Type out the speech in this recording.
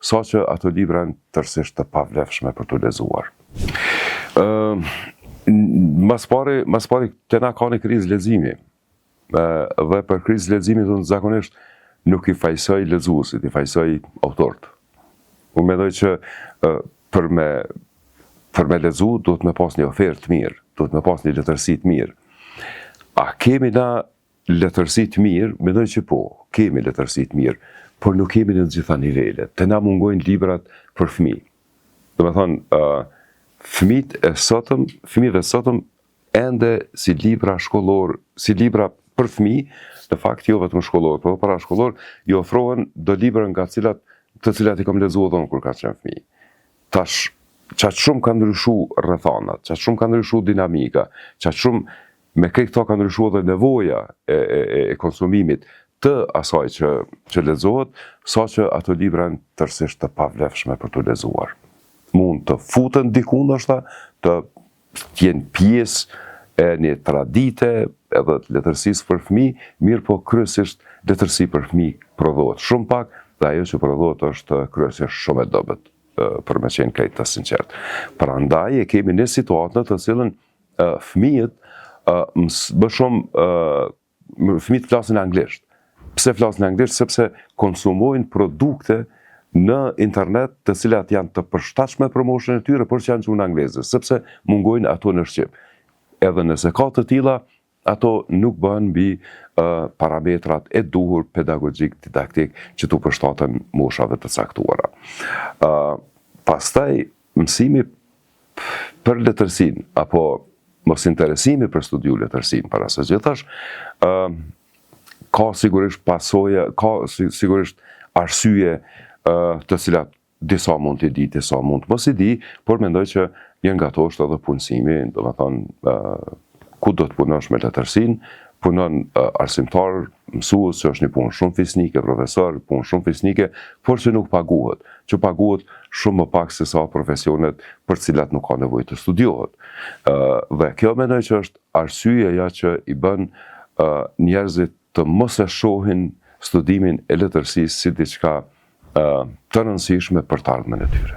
sa që ato libra janë tërësisht të pavlefshme për të lexuar. Mas pari të na ka një krizë leximi. Dhe për krizë leximi unë zakonisht nuk i fajsoj lexuesit, i fajsoj autorët. Unë mendoj që për me lexu duhet me pas një ofertë të mirë, duhet me pas një letërsi të mirë. A kemi na letërsi të mirë? Mendoj që po, kemi letërsi të mirë, por nuk kemi në të gjitha nivelet. Të na mungojnë librat për fëmijë. Do me thonë, fëmijët e sotëm ende si libra shkollor, si libra për fëmijë, në fakt jo vetëm shkollor, por para shkollor, i ofrohen do libra nga të cilat i kam lexuar unë kur ka qenë fëmijë. Tash qatë shumë ka ndryshu rrethanat, qatë shumë ka ndryshu dinamika, qatë shumë me këto ka ndryshu edhe nevoja e konsumimit të asaj që lexohet, sa që ato libra janë tërësisht të pavlefshme për të lexuar. Mund të futen diku ndoshta, të jenë pjesë e një tradite edhe të letërsisë për fëmijë, mirë po kryesisht letërsi për fëmijë prodhohet shumë pak, dhe ajo që prodhohet është kryesisht shumë e dobët, për me qenë krejt të sinqert. Prandaj e kemi një situatë në të cilën fëmijët fëmijët flasin anglisht. Pse flasin anglisht? Sepse konsumojnë produkte në internet të cilat janë të përshtatshme për moshën e tyre, por që janë gjuhën angleze, sepse mungojnë ato në shqip. Edhe nëse ka të tilla, ato nuk bëhen mbi parametrat e duhur pedagogjik, didaktik që tu përshtaten moshave të caktuara. Pastaj mësimi për letërsinë apo mos interesimi për studiu letërsinë para së gjithash, ka sigurisht pasoja, ka sigurisht arsye të cilat disa mund t'i di, disa mund mos i di, por mendoj që janë nga to është edhe punësimi, do me thonë, ku do të punosh me letërsinë, punon arsimtar, mësues, që është një punë shumë fisnike, profesor, punë shumë fisnike, por që nuk paguhet, që paguhet shumë më pak se sa profesionet për cilat nuk ka nevojë të studiohet. Dhe kjo mendoj që është arsyeja që i bën njerëzit të mos e shohin studimin e letërsisë si diçka të rëndësishme për të ardhmen e tyre.